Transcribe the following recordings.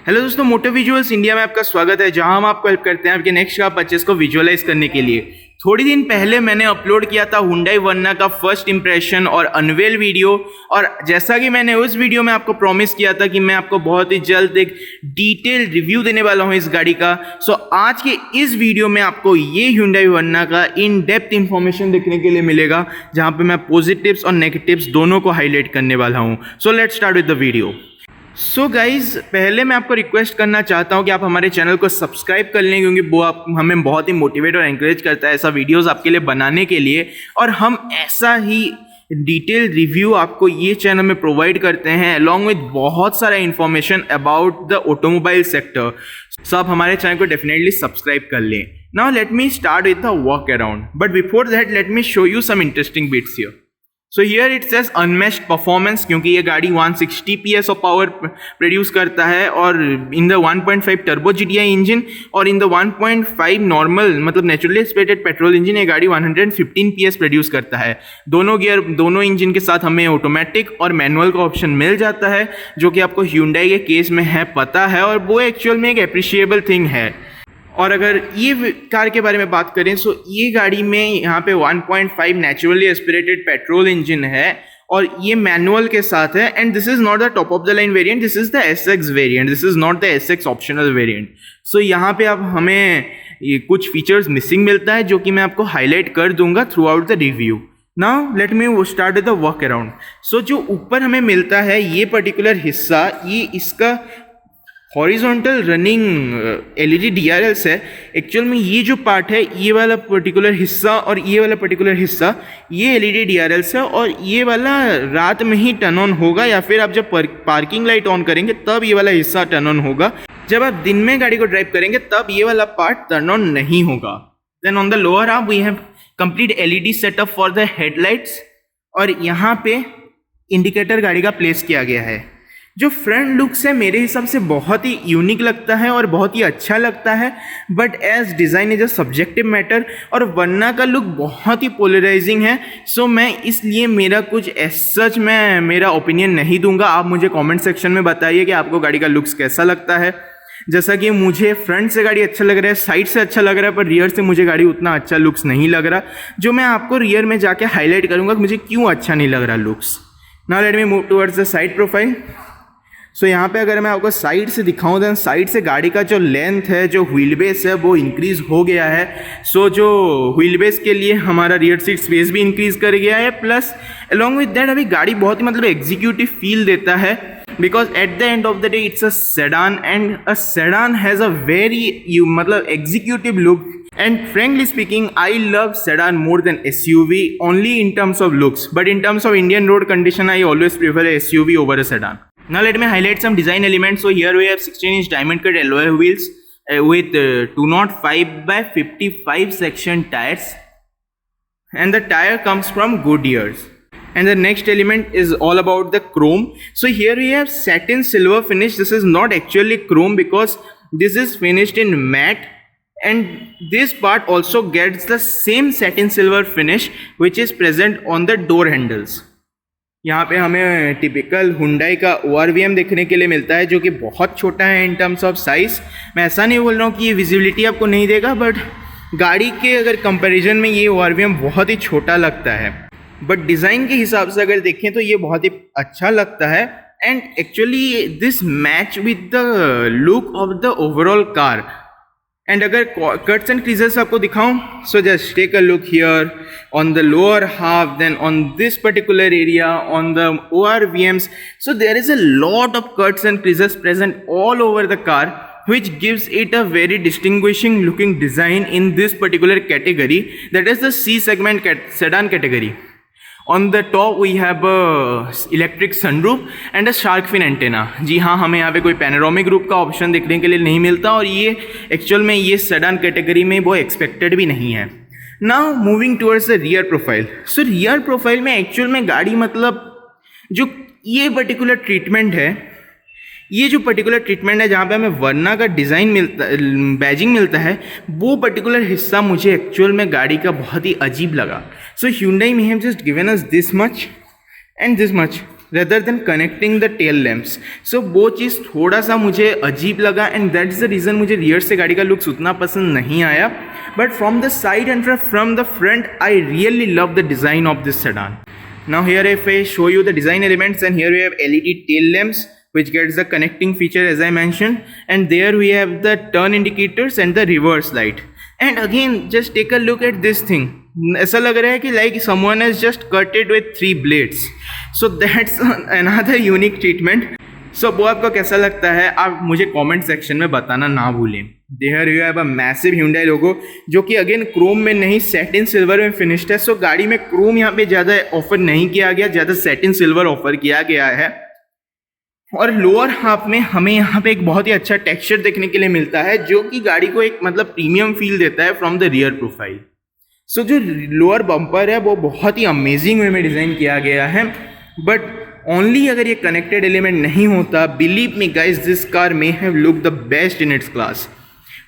Hello दोस्तों, मोटो visuals India में आपका स्वागत है, जहां हम आपको हेल्प करते हैं आपके नेक्स्ट कार परचेस को विजुअलाइज करने के लिए। थोड़ी दिन पहले मैंने अपलोड किया था हुंडई वर्ना का फर्स्ट इंप्रेशन और अनवेल वीडियो, और जैसा कि मैंने उस वीडियो में आपको प्रॉमिस किया था कि मैं आपको बहुत ही जल्द एक डिटेल रिव्यू देने वाला हूं इस गाड़ी का। सो आज के इस वीडियो में आपको ये हुंडई वर्ना का इन डेप्थ इंफॉर्मेशन देखने के लिए मिलेगा, जहां पे मैं पॉजिटिव्स और नेगेटिव्स दोनों को हाईलाइट करने वाला हूं। So let's start with the video. So guys, पहले मैं आपको रिक्वेस्ट करना चाहता हूं कि आप हमारे चैनल को सब्सक्राइब कर लें, क्योंकि वो आप हमें बहुत ही मोटिवेट और एंकरेज करता है ऐसा वीडियोस आपके लिए बनाने के लिए, और हम ऐसा ही डिटेल रिव्यू आपको ये चैनल में प्रोवाइड करते हैं अलॉन्ग विद बहुत सारा information about the automobile sector. So आप हमारे चैनल को डेफिनेटली सब्सक्राइब कर लें। Now let me start with the walk around, but before that let me show you some interesting bits here. So here it says unmatched performance, क्योंकि ये गाड़ी 160 PS of power produce करता है, और in the 1.5 turbo GTI engine और in the 1.5 normal मतलब naturally aspirated petrol engine ये गाड़ी 115 PS प्रोड्यूस करता है। दोनों गियर दोनों इंजन के साथ हमें ऑटोमेटिक और मैनुअल का ऑप्शन मिल जाता है, जो कि आपको Hyundai के केस में है पता है, और वो एक्चुअल में एक अप्रिशिएबल थिंग है। और अगर ये कार के बारे में बात करें, सो ये गाड़ी में यहाँ पे 1.5 नेचुरली एस्पिरेटेड पेट्रोल इंजन है, और ये मैनुअल के साथ है। And this is not the top of the line variant, this is the SX variant, this is not the SX optional variant. So यहाँ पे अब हमें ये कुछ फीचर्स मिसिंग मिलता है, जो कि मैं आपको हाईलाइट कर दूंगा throughout the review. Now let me start with the walk around. So जो ऊपर हमें मिलता है ये पर्टिकुलर हिस्सा, ये इसका हॉरिजॉन्टल रनिंग LED DRLs है। एक्चुअल में ये जो पार्ट है, ये वाला पर्टिकुलर हिस्सा और ये वाला पर्टिकुलर हिस्सा, ये LED DRLs है, और ये वाला रात में ही टर्न ऑन होगा, या फिर आप जब पार्किंग लाइट ऑन करेंगे तब ये वाला हिस्सा टर्न ऑन होगा। जब आप दिन में गाड़ी को ड्राइव करेंगे तब ये वाला पार्ट टर्न ऑन नहीं होगा। Then on the lower arm we have complete LED setup for the headlights, और यहाँ पे इंडिकेटर गाड़ी का प्लेस किया गया है। जो फ्रंट लुक्स है मेरे हिसाब से बहुत ही यूनिक लगता है और बहुत ही अच्छा लगता है, but as design is a subjective matter, और वर्ना का लुक बहुत ही पोलराइजिंग है। सो मैं इसलिए मेरा कुछ सच मैं मेरा ओपिनियन नहीं दूंगा। आप मुझे कमेंट सेक्शन में बताइए कि आपको गाड़ी का लुक्स कैसा लगता है। जैसा कि मुझे फ्रंट से गाड़ी अच्छा लग रहा है, साइड से अच्छा लग रहा है, पर रियर से मुझे गाड़ी उतना अच्छा लुक्स नहीं लग रहा, जो मैं आपको रियर में जाके हाईलाइट करूँगा कि मुझे क्यों अच्छा नहीं लग रहा looks. Now let me move towards the side profile. So यहाँ पे अगर मैं आपको साइड से दिखाऊँ, देन साइड से गाड़ी का जो लेंथ है, जो व्हील बेस है, वो इंक्रीज़ हो गया है। सो जो व्हील बेस के लिए हमारा रियर सीट स्पेस भी इंक्रीज़ कर गया है, प्लस अलॉन्ग विद दैट अभी गाड़ी बहुत ही मतलब एग्जीक्यूटिव फील देता है, because at the end of the day it's a sedan, and a sedan has a very मतलब executive look. And frankly speaking, I love sedan more than SUV only in terms of looks, but in terms of Indian road condition, I always prefer a SUV over a sedan. Now let me highlight some design elements. So here we have 16-inch diamond cut alloy wheels with 205 by 55 section tires, and the tire comes from Goodyear's. And the next element is all about the chrome. So here we have satin silver finish. This is not actually chrome because this is finished in matte, and this part also gets the same satin silver finish which is present on the door handles. यहाँ पे हमें typical Hyundai का ORVM देखने के लिए मिलता है, जो कि बहुत छोटा है इन टर्म्स ऑफ साइज़। मैं ऐसा नहीं बोल रहा हूँ कि ये विजिबिलिटी आपको नहीं देगा, बट गाड़ी के अगर कंपैरिजन में ये ORVM बहुत ही छोटा लगता है, बट डिज़ाइन के हिसाब से अगर देखें तो ये बहुत ही अच्छा लगता है। And actually this match with the look of the overall car. And अगर कट्स एंड क्रीजेस आपको दिखाऊं, so just take a look here on the lower half, then on this particular area on the ORVMs. So there is a lot of cuts and creases present all over the car, which gives it a very distinguishing looking design in this particular category, that is the C segment sedan category. On the top we have a electric sunroof and a shark fin antenna. जी हाँ, हमें यहाँ पे कोई panoramic रूप का option देखने के लिए नहीं मिलता, और ये एक्चुअल में ये सेडान कैटेगरी में वो एक्सपेक्टेड भी नहीं है। Now moving towards the rear profile. So rear profile में एक्चुअल में गाड़ी मतलब जो ये पर्टिकुलर ट्रीटमेंट है, ये जो पर्टिकुलर ट्रीटमेंट है जहाँ पे हमें वर्ना का डिज़ाइन मिलता बैजिंग मिलता है, वो पर्टिकुलर हिस्सा मुझे एक्चुअल में गाड़ी का बहुत ही अजीब लगा। सो Hyundai may have just given us this much and this much, rather than connecting the tail lamps. So वो चीज़ थोड़ा सा मुझे अजीब लगा एंड दैट्स द रीज़न मुझे रियर से गाड़ी का लुक्स उतना पसंद नहीं आया. But from the side and from the front I really love the design of this sedan. Now here if I show you the design elements, and here we have LED tail lamps which gets the connecting feature as I mentioned, and there we have the turn indicators and the reverse light. And again just take a look at this thing. ऐसा लग रहा है कि like someone has just cut it with 3 blades. So that's another unique treatment. So वो आपको कैसा लगता है आप मुझे कमेंट सेक्शन में बताना ना भूलें. There you have a massive Hyundai logo जो कि अगेन क्रोम में नहीं सैटिन सिल्वर में फिनिश्ड है. सो गाड़ी में क्रोम यहाँ पे ज़्यादा ऑफर नहीं किया गया, ज़्यादा सैटिन सिल्वर ऑफर किया गया है. और लोअर हाफ में हमें यहाँ पे एक बहुत ही अच्छा टेक्सचर देखने के लिए मिलता है जो कि गाड़ी को एक मतलब प्रीमियम फील देता है फ्रॉम द रियर प्रोफाइल. सो जो लोअर बम्पर है वो बहुत ही अमेजिंग वे में डिज़ाइन किया गया है. बट ओनली अगर ये कनेक्टेड एलिमेंट नहीं होता, believe me guys this car may have look the best in its class.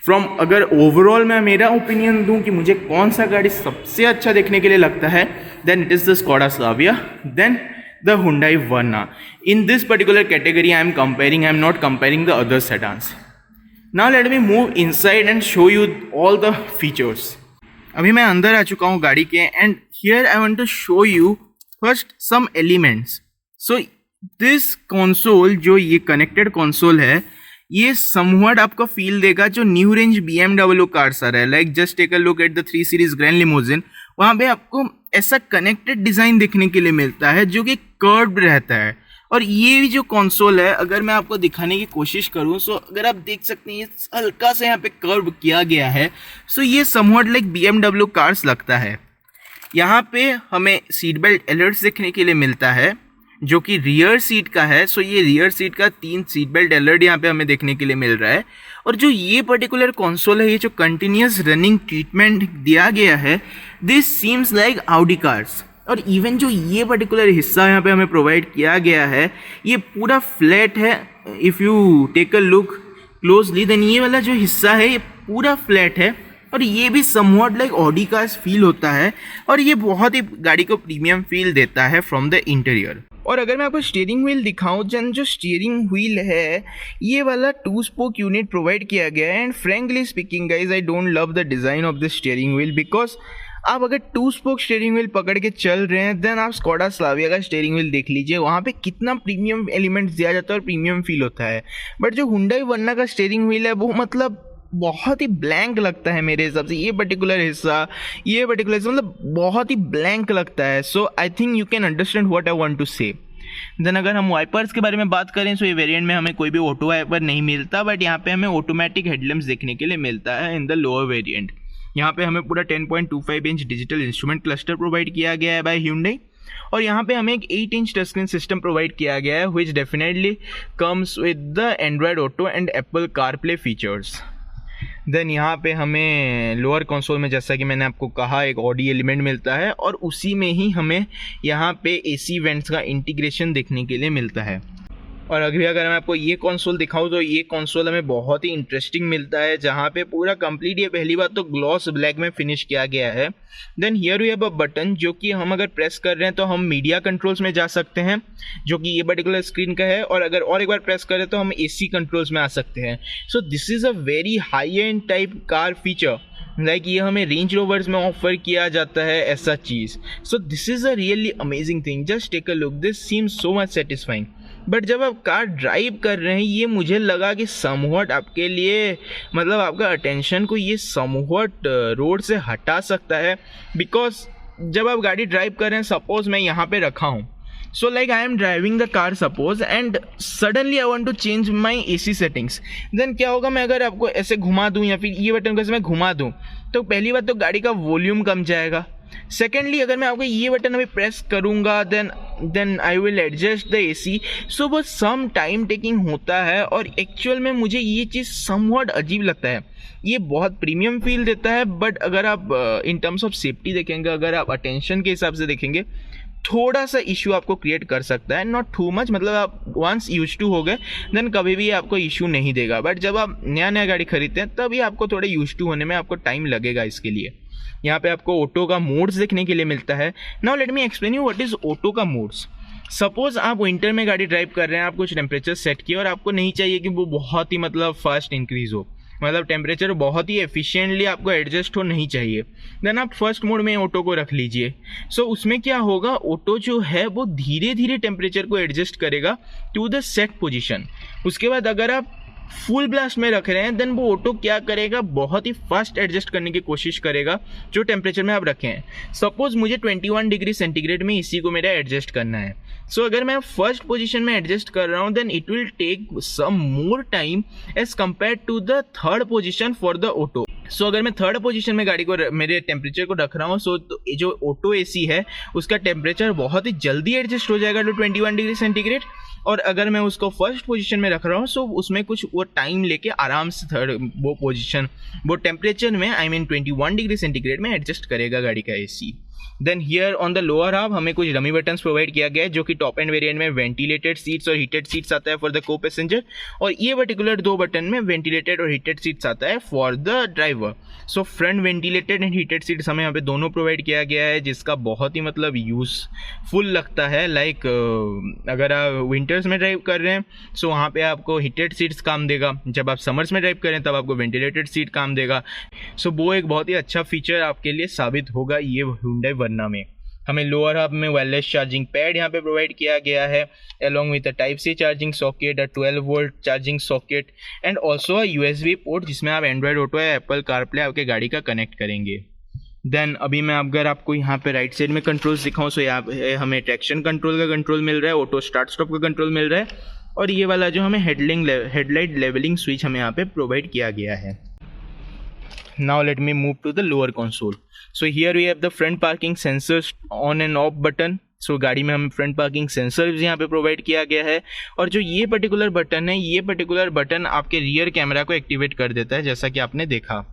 From अगर ओवरऑल मैं मेरा ओपिनियन दूं कि मुझे कौन सा गाड़ी सबसे अच्छा देखने के लिए लगता है, then it is the Skoda Slavia, then the Hyundai Verna. In this particular category I am not comparing the other sedans. Now let me move inside and show you all the features. अभी मैं अंदर आ चुका हूँ गाड़ी के, and here I want to show you first some elements. So this console जो ये connected console है, ये somewhat आपको फील देगा जो न्यू रेंज BMW कार्स आ रहा है. Like just take a look at the 3 series grand limousine. वहाँ पे आपको ऐसा कनेक्टेड डिज़ाइन देखने के लिए मिलता है जो कि कर्व्ड रहता है. और ये भी जो कंसोल है अगर मैं आपको दिखाने की कोशिश करूँ, सो अगर आप देख सकते हैं ये हल्का सा यहाँ पे कर्व किया गया है. सो ये समवट लाइक BMW कार्स लगता है. यहाँ पे हमें सीट बेल्ट अलर्ट्स देखने के लिए मिलता है जो कि रियर सीट का है. सो ये रियर सीट का 3 सीट बेल्ट अलर्ट यहाँ पे हमें देखने के लिए मिल रहा है. और जो ये पर्टिकुलर कंसोल है, ये जो कंटिन्यूस रनिंग ट्रीटमेंट दिया गया है, this seems like Audi cars. और इवन जो ये पर्टिकुलर हिस्सा यहाँ पे हमें प्रोवाइड किया गया है, ये पूरा फ्लैट है. If you take a look closely then ये वाला जो हिस्सा है ये पूरा फ्लैट है. और ये भी somewhat like Audi cars feel होता है. और ये बहुत ही गाड़ी को प्रीमियम फील देता है फ्रॉम द इंटीरियर. और अगर मैं आपको स्टीयरिंग व्हील दिखाऊं, जन जो स्टीयरिंग व्हील है ये वाला 2 स्पोक यूनिट प्रोवाइड किया गया है. And frankly speaking guys I don't love the design of this steering wheel, because आप अगर 2 स्पोक स्टीयरिंग व्हील पकड़ के चल रहे हैं देन आप स्कोडा स्लाविया का स्टीयरिंग व्हील देख लीजिए, वहाँ पे कितना प्रीमियम एलिमेंट्स दिया जाता है और प्रीमियम फील होता है. बट जो हुंडई वर्ना का स्टीयरिंग व्हील है वो मतलब बहुत ही ब्लैंक लगता है मेरे हिसाब से. ये पर्टिकुलर हिस्सा मतलब बहुत ही ब्लैंक लगता है. So I think you can understand what I want to say. Then अगर हम वाइपर्स के बारे में बात करें, सो ये वेरिएंट में हमें कोई भी ऑटो वाइपर नहीं मिलता, बट यहाँ पे हमें ऑटोमेटिक हेडलैम्प्स देखने के लिए मिलता है इन द लोअर वेरिएंट. यहाँ पे हमें पूरा 10.25 inch digital instrument cluster provide किया गया है बाय Hyundai. और यहाँ पे हमें एक 8 inch touch screen system provide किया गया है which definitely comes with the Android Auto and Apple CarPlay features. Then यहाँ पे हमें लोअर कंसोल में जैसा कि मैंने आपको कहा एक ऑडी एलिमेंट मिलता है और उसी में ही हमें यहाँ पे AC वेंट्स का इंटीग्रेशन देखने के लिए मिलता है. और अभी अगर मैं आपको ये कंसोल दिखाऊं तो ये कंसोल हमें बहुत ही इंटरेस्टिंग मिलता है, जहाँ पे पूरा कंप्लीट ये पहली बात तो ग्लॉस ब्लैक में फिनिश किया गया है. Then here we have a button जो कि हम अगर प्रेस कर रहे हैं तो हम मीडिया कंट्रोल्स में जा सकते हैं जो कि ये पर्टिकुलर स्क्रीन का है, और अगर और एक बार प्रेस करें तो हम AC कंट्रोल्स में आ सकते हैं. सो this is a very high and type car feature, like ये हमें रेंज रोवर्स में ऑफर किया जाता है ऐसा चीज़. So this is a really amazing thing. Just take a look, this seems so much satisfying. But जब आप कार ड्राइव कर रहे हैं ये मुझे लगा कि समवट आपके लिए मतलब आपका अटेंशन को ये समवट रोड से हटा सकता है. बिकॉज जब आप गाड़ी ड्राइव कर रहे हैं, सपोज मैं यहाँ पे रखा हूँ, so like I am driving the car suppose and suddenly I want to change my AC settings. Then क्या होगा, मैं अगर आपको ऐसे घुमा दूँ या फिर ये बटन को ऐसे मैं घुमा दूँ तो पहली बात तो गाड़ी का वॉल्यूम कम जाएगा. सेकेंडली अगर मैं आपको ये बटन अभी प्रेस करूँगा then I will adjust the AC. So वो सम टाइम टेकिंग होता है और एक्चुअल में मुझे ये चीज़ समवॉट अजीब लगता है. ये बहुत प्रीमियम फील देता है, बट अगर आप इन टर्म्स ऑफ सेफ्टी देखेंगे, अगर आप अटेंशन के हिसाब से देखेंगे, थोड़ा सा इशू आपको क्रिएट कर सकता है. नॉट टू मच, मतलब आप वंस यूज टू हो गए देन कभी भी आपको इशू नहीं देगा. बट जब आप नया गाड़ी खरीदते हैं तभी आपको थोड़ा यूज टू होने में आपको टाइम लगेगा इसके लिए. यहाँ पे आपको ऑटो का मोड्स देखने के लिए मिलता है. Now let me explain you what is auto का मोड्स. सपोज आप विंटर में गाड़ी ड्राइव कर रहे हैं, आप कुछ टेम्परेचर सेट किए और आपको नहीं चाहिए कि वो बहुत ही मतलब फास्ट इंक्रीज हो, मतलब टेम्परेचर बहुत ही एफिशिएंटली आपको एडजस्ट हो नहीं चाहिए, देन आप फर्स्ट मोड में ऑटो को रख लीजिए। सो उसमें क्या होगा, ऑटो जो है वो धीरे धीरे टेम्परेचर को एडजस्ट करेगा टू द सेट पोजीशन। उसके बाद अगर आप फुल ब्लास्ट में रख रहे हैं देन वो ऑटो क्या करेगा, बहुत ही फास्ट एडजस्ट करने की कोशिश करेगा जो टेम्परेचर में आप रखे हैं। सपोज मुझे 21 डिग्री सेंटीग्रेड में इसी को मेरा एडजस्ट करना है। सो अगर मैं फर्स्ट पोजीशन में एडजस्ट कर रहा हूँ then it will take some more time as compare to the third position for the auto. So अगर मैं थर्ड पोजीशन में गाड़ी को मेरे टेम्परेचर को रख रहा हूँ, सो तो जो ऑटो एसी है उसका टेम्परेचर बहुत ही जल्दी एडजस्ट हो जाएगा टू 21 डिग्री सेंटीग्रेड। और अगर मैं उसको फर्स्ट पोजीशन में रख रहा हूँ सो उसमें कुछ वो टाइम लेके आराम से थर्ड वो पोजीशन वो टेम्परेचर में आई मीन 21 डिग्री सेंटीग्रेड में एडजस्ट करेगा गाड़ी का AC. Then here on the lower half हमें कुछ डमी बटन्स प्रोवाइड किया गया है जो कि टॉप एंड वेरिएंट में वेंटिलेटेड सीट्स और हीटेड सीट्स आता है फॉर द को पैसेंजर, और ये पर्टिकुलर दो बटन में वेंटिलेटेड और हीटेड सीट्स आता है for the driver. So front ventilated and heated seats हमें यहाँ पे दोनों प्रोवाइड किया गया है जिसका बहुत ही मतलब यूजफुल लगता है। लाइक अगर आप विंटर्स में ड्राइव कर रहे हैं सो वहाँ पे आपको हीटेड सीट्स काम देगा, जब आप समर्स में ड्राइव कर रहे हैं तब आपको वेंटिलेटेड सीट काम देगा। सो वो एक बहुत ही अच्छा फीचर आपके लिए साबित होगा ये Hyundai वर्ना में। हमें लोअर हाफ में वायरलेस चार्जिंग पैड यहाँ पे प्रोवाइड किया गया है along with a type C charging socket, a 12 volt charging socket and also a USB port जिसमें आप एंड्रॉयड ऑटो या एप्पल कारप्ले आपके गाड़ी का कनेक्ट करेंगे। देन अभी मैं अगर आपको यहाँ पे राइट साइड में कंट्रोल्स दिखाऊँ सो यहाँ पे हमें ट्रैक्शन कंट्रोल का कंट्रोल मिल रहा है, ऑटो स्टार्ट स्टॉप का कंट्रोल मिल रहा है, और ये वाला जो हमें हेडलाइट लेवलिंग स्विच हमें यहाँ पे प्रोवाइड किया गया है। Now let me move to the lower console. So here we have the front parking sensors on and off button. So गाड़ी में हमें फ्रंट पार्किंग सेंसर यहाँ पे प्रोवाइड किया गया है, और जो ये पर्टिकुलर बटन है ये पर्टिकुलर बटन आपके रियर कैमरा को एक्टिवेट कर देता है जैसा कि आपने देखा।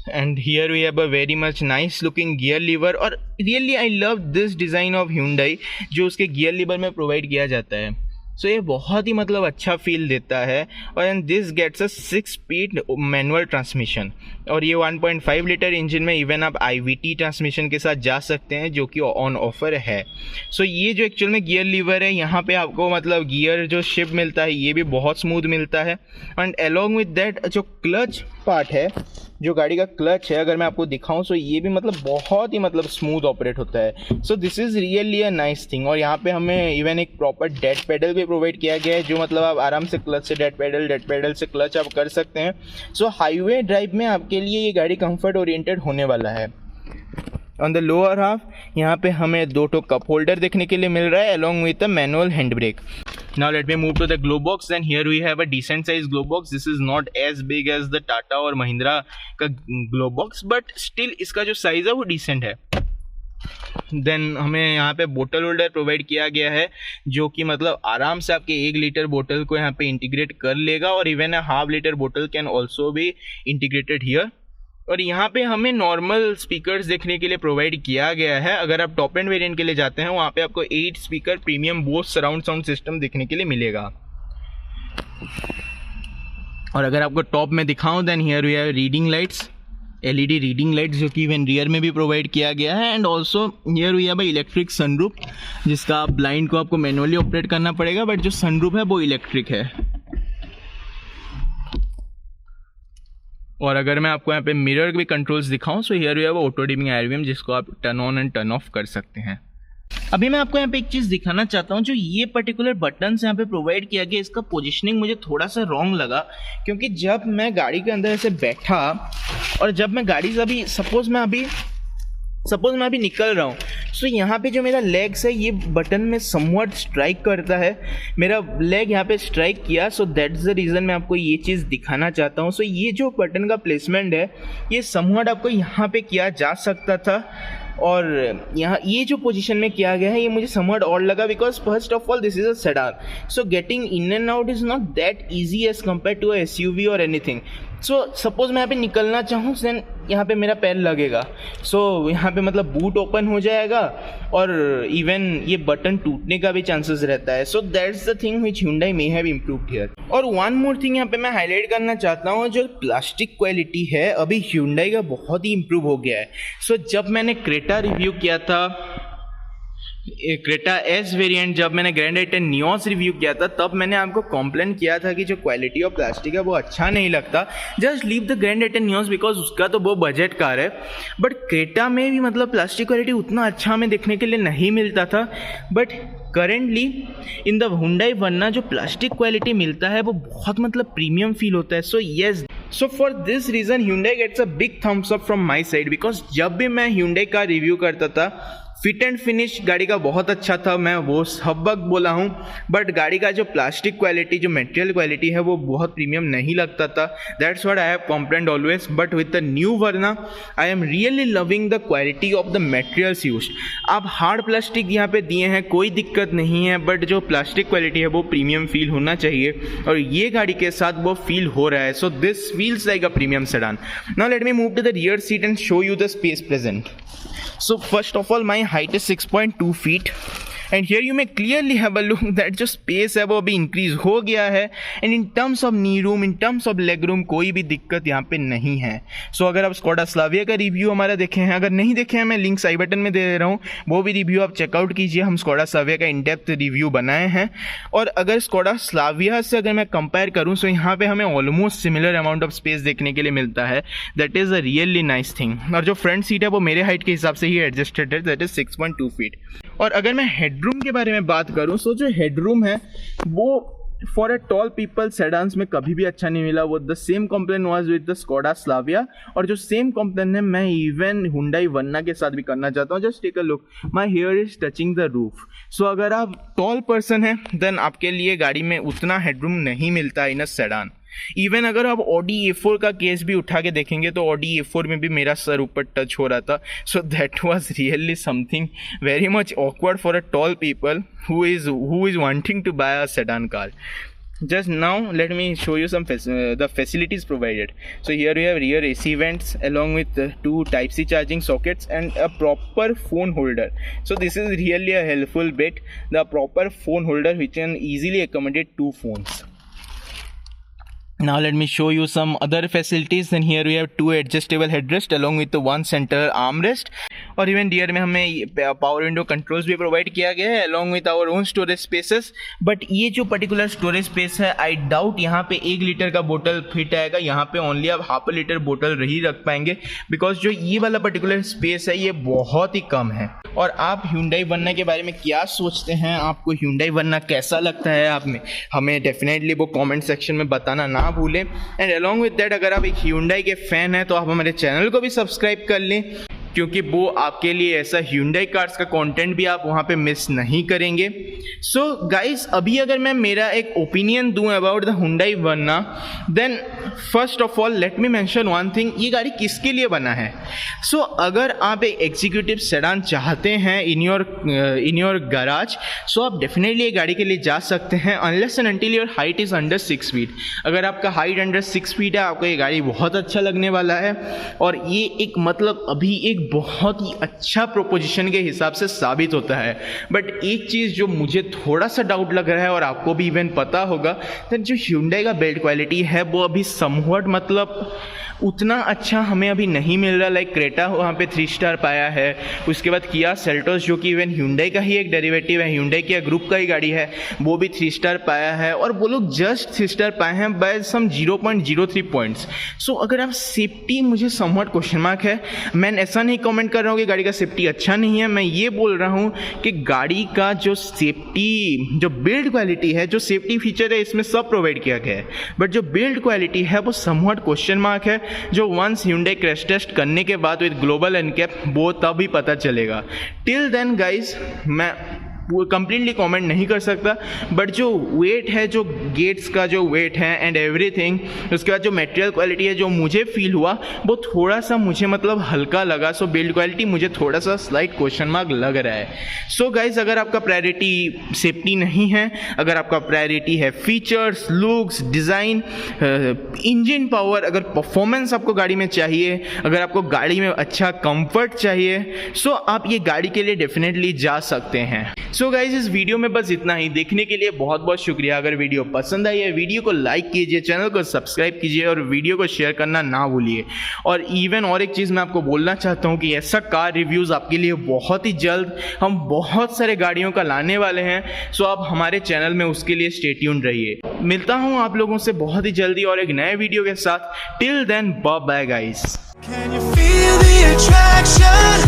And here we have a very much nice looking gear lever, और really I love this design of Hyundai जो उसके गियर लीवर में प्रोवाइड किया जाता है। सो ये बहुत ही मतलब अच्छा फील देता है। और and this gets a 6 speed manual transmission, और ये 1.5 लीटर इंजन में इवन आप IVT ट्रांसमिशन के साथ जा सकते हैं जो कि ऑन ऑफर है। सो ये जो एक्चुअल में गियर लीवर है यहाँ पे आपको मतलब गियर जो शिफ्ट मिलता है ये भी बहुत स्मूथ मिलता है। एंड अलॉन्ग विद दैट जो क्लच पार्ट है, जो गाड़ी का क्लच है अगर मैं आपको दिखाऊं सो ये भी मतलब बहुत ही मतलब स्मूथ ऑपरेट होता है। So this is really a nice thing. और यहाँ पे हमें इवन एक प्रॉपर डेड पेडल भी प्रोवाइड किया गया है जो मतलब आप आराम से क्लच से डेड पेडल से क्लच आप कर सकते हैं। सो हाईवे ड्राइव में आपके लिए ये गाड़ी कंफर्ट ओरिएंटेड होने वाला है। ऑन द लोअर हाफ यहाँ पे हमें 2 कप होल्डर देखने के लिए मिल रहा है along with a manual hand brake. Now let me move to the glove box, and here we have a decent size glove box. This is not as big as the Tata और Mahindra का glove box, but still इसका जो size है वो decent है। Then हमें यहाँ पे बोतल होल्डर प्रोवाइड किया गया है जो कि मतलब आराम से आपके 1 लीटर बोतल को यहाँ पे इंटीग्रेट कर लेगा, और इवन अ हाफ लीटर बोतल can also be integrated here. और यहाँ पे हमें नॉर्मल स्पीकर्स देखने के लिए प्रोवाइड किया गया है। अगर आप टॉप एंड वेरिएंट के लिए जाते हैं वहाँ पे आपको 8 speaker premium Bose surround sound system देखने के लिए मिलेगा। और अगर आपको टॉप में दिखाऊं then here we have reading lights, LED reading lights जो कि इवन रियर में भी प्रोवाइड किया गया है। And also here we have electric sunroof जिसका आप ब्लाइंड को आपको मैनुअली ऑपरेट करना पड़ेगा, बट जो सनरूफ है वो इलेक्ट्रिक है। और अगर मैं आपको यहाँ पे मिरर भी कंट्रोल्स दिखाऊं so here we have auto dimming IRVM जिसको आप turn on and turn off कर सकते हैं। अभी मैं आपको यहाँ पे एक चीज़ दिखाना चाहता हूँ, जो ये पर्टिकुलर बटन्स यहाँ पे प्रोवाइड किया गया इसका पोजीशनिंग मुझे थोड़ा सा रॉन्ग लगा, क्योंकि जब मैं गाड़ी के अंदर ऐसे बैठा और जब मैं गाड़ी से अभी सपोज मैं अभी निकल रहा हूँ सो यहाँ पे जो मेरा लेग्स है ये बटन में समवट स्ट्राइक करता है, मेरा लेग यहाँ पे स्ट्राइक किया। सो दैट्स द रीज़न मैं आपको ये चीज़ दिखाना चाहता हूँ। सो ये जो बटन का प्लेसमेंट है ये समवट आपको यहाँ पे किया जा सकता था, और यहाँ ये जो पोजीशन में किया गया है ये मुझे समवट ऑड लगा, because first of all this is a sedan, so getting in and out is not that easy as compare to a SUV और एनीथिंग। सो सपोज मैं यहाँ पे निकलना चाहूँ देन यहाँ पे मेरा पैर लगेगा, सो यहाँ पे मतलब बूट ओपन हो जाएगा और इवन ये बटन टूटने का भी चांसेस रहता है। So that's the thing which Hyundai may have improved here. और वन मोर थिंग यहाँ पे मैं हाईलाइट करना चाहता हूँ, जो प्लास्टिक क्वालिटी है अभी Hyundai का बहुत ही इम्प्रूव हो गया है। सो जब मैंने क्रेटा रिव्यू किया था क्रेटा एस वेरिएंट जब मैंने ग्रैंड आई10 नियोस रिव्यू किया था तब मैंने आपको कंप्लेंट किया था कि जो क्वालिटी ऑफ प्लास्टिक है वो अच्छा नहीं लगता, जस्ट लीव द ग्रैंड आई10 नियोस बिकॉज उसका तो वो बजट कार है। बट क्रेटा में भी मतलब प्लास्टिक क्वालिटी उतना अच्छा हमें देखने के लिए नहीं मिलता था। But currently in the Hyundai Verna जो प्लास्टिक क्वालिटी मिलता है वो बहुत मतलब प्रीमियम फील होता है। So yes, so for this reason Hyundai gets a big thumbs up from my side because जब भी मैं Hyundai का रिव्यू करता था फिट एंड फिनिश गाड़ी का बहुत अच्छा था, मैं वो सब वक्त बोला हूँ। बट गाड़ी का जो प्लास्टिक क्वालिटी, जो मटेरियल क्वालिटी है वो बहुत प्रीमियम नहीं लगता था। That's what I have complaint always. But with the new Verna I am really loving the quality of the materials use. आप हार्ड प्लास्टिक यहाँ पे दिए हैं, कोई दिक्कत नहीं है, बट जो प्लास्टिक क्वालिटी है वो प्रीमियम फील होना चाहिए और ये गाड़ी के साथ वो फील हो रहा है। So this feels like a premium sedan. Now let me move to the rear seat and show you the space present. So first of all, my height is 6.2 feet and here you may clearly have a look that जो space है वो अभी increase हो गया है and in terms of knee room, in terms of leg room कोई भी दिक्कत यहाँ पे नहीं है। So अगर आप स्कोडा स्लाविया का रिव्यू हमारा देखे हैं, अगर नहीं देखे हैं मैं लिंक्स आई बटन में दे रहा हूँ, वो भी रिव्यू आप चेकआउट कीजिए। हम स्कोडा स्लाविया का इन डेप्थ रिव्यू बनाए हैं और अगर स्कोडा स्लाविया से अगर मैं कंपेयर करूँ तो यहाँ पे हमें almost similar amount of space देखने के लिए मिलता है। That is a really nice thing. और जो फ्रंट सीट है वो मेरे हाइट के हिसाब से ही एडजस्टेड है, दैट इज़ 6.2 फीट। और अगर मैं हेडरूम के बारे में बात करूं तो जो हेडरूम है वो for a tall people sedans में कभी भी अच्छा नहीं मिला। वो the same complain was with the Skoda Slavia और जो सेम कंप्लेन है मैं इवन हुंडई वर्ना के साथ भी करना चाहता हूँ। Just take a look, my hair is touching the roof. So अगर आप टॉल पर्सन हैं देन आपके लिए गाड़ी में उतना हेडरूम नहीं मिलता इन अ सेडान। इवन अगर आप ऑडी A4 का केस भी उठा के देखेंगे तो ऑडी A4 में भी मेरा सर ऊपर टच हो रहा था। So that was really something very much awkward for a tall people who is wanting to buy a sedan car. Just now let me show you some the facilities provided. So here we have rear AC vents along with two Type-C charging sockets and a proper phone holder. So this is really a helpful bit, the proper phone holder which can easily accommodate two phones. Now let me show you some other facilities. Then here we have two adjustable headrest along with the one center armrest. और even rear में हमें power window controls भी provide किया गया है along with our own storage spaces. But ये जो particular storage space है आई डाउट यहाँ पे 1 लीटर का बोतल फिट आएगा। यहाँ पे ओनली आप ½ लीटर बोतल ही रख पाएंगे बिकॉज जो ये वाला पर्टिकुलर स्पेस है ये बहुत ही कम है। और आप Hyundai वर्ना के बारे में क्या सोचते हैं, आपको Hyundai वर्ना कैसा लगता है, आप में हमें डेफिनेटली वो कमेंट सेक्शन में बताना ना भूलें। एंड अलॉन्ग विद दैट अगर आप एक Hyundai के फ़ैन हैं तो आप हमारे चैनल को भी सब्सक्राइब कर लें क्योंकि वो आपके लिए ऐसा Hyundai कार्स का कंटेंट भी आप वहाँ पे मिस नहीं करेंगे। सो गाइस, अभी अगर मैं मेरा एक ओपिनियन दूं about the Hyundai Verna, then first of all let me mention one thing, ये गाड़ी किसके लिए बना है। सो अगर आप एक एग्जीक्यूटिव सेडान चाहते हैं इन योर गैराज, सो आप डेफिनेटली ये गाड़ी के लिए जा सकते हैं unless and until your height is under 6 feet. अगर आपका हाइट अंडर 6 फीट है आपको ये गाड़ी बहुत अच्छा लगने वाला है और ये एक मतलब अभी एक बहुत ही अच्छा प्रोपोजिशन के हिसाब से साबित होता है। बट एक चीज़ जो मुझे थोड़ा सा डाउट लग रहा है और आपको भी इवन पता होगा, तो जो Hyundai का बिल्ड क्वालिटी है वो अभी समवट मतलब उतना अच्छा हमें अभी नहीं मिल रहा। लाइक क्रेटा वहाँ पे 3 स्टार पाया है, उसके बाद किया सेल्टोस जो कि इवन Hyundai का ही एक डेरिवेटिव है, Hyundai किया ग्रुप का ही गाड़ी है, वो भी 3 स्टार पाया है और वो लोग जस्ट 3 स्टार पाए हैं बाय सम 0.03 पॉइंट्स। सो अगर आप सेफ्टी, मुझे समवट क्वेश्चन मार्क है। मैं ऐसा नहीं कमेंट कर रहा हूँ कि गाड़ी का सेफ्टी अच्छा नहीं है, मैं ये बोल रहा हूँ कि गाड़ी का जो सेफ्टी, जो बिल्ड क्वालिटी है, जो सेफ्टी फीचर है इसमें सब प्रोवाइड किया गया है, बट जो बिल्ड क्वालिटी है वो समवट क्वेश्चन मार्क है, जो वंस Hyundai क्रैश टेस्ट करने के बाद विद ग्लोबल एनकैप वो तब ही पता चलेगा। टिल देन गाइज मैं वो कंप्लीटली कमेंट नहीं कर सकता, बट जो वेट है, जो गेट्स का जो वेट है एंड एवरीथिंग, उसके बाद जो मटेरियल क्वालिटी है जो मुझे फील हुआ वो थोड़ा सा मुझे मतलब हल्का लगा। सो बिल्ड क्वालिटी मुझे थोड़ा सा स्लाइट क्वेश्चन मार्क लग रहा है। सो गाइज, अगर आपका प्रायोरिटी सेफ्टी नहीं है, अगर आपका प्रायोरिटी है features, looks, design, engine power, अगर परफॉर्मेंस आपको गाड़ी में चाहिए, अगर आपको गाड़ी में अच्छा कंफर्ट चाहिए, सो आप ये गाड़ी के लिए डेफिनेटली जा सकते हैं। सो गाइज इस वीडियो में बस इतना ही। देखने के लिए बहुत बहुत शुक्रिया। अगर वीडियो पसंद आई है वीडियो को लाइक कीजिए, चैनल को सब्सक्राइब कीजिए और वीडियो को शेयर करना ना भूलिए। और इवन और एक चीज़ मैं आपको बोलना चाहता हूँ कि ऐसा कार रिव्यूज़ आपके लिए बहुत ही जल्द हम बहुत सारे गाड़ियों का लाने वाले हैं। सो आप हमारे चैनल में उसके लिए स्टे ट्यून्ड रहिए। मिलता हूँ आप लोगों से बहुत ही जल्दी और एक नए वीडियो के साथ। Till then bye bye guys. Can you feel the attraction?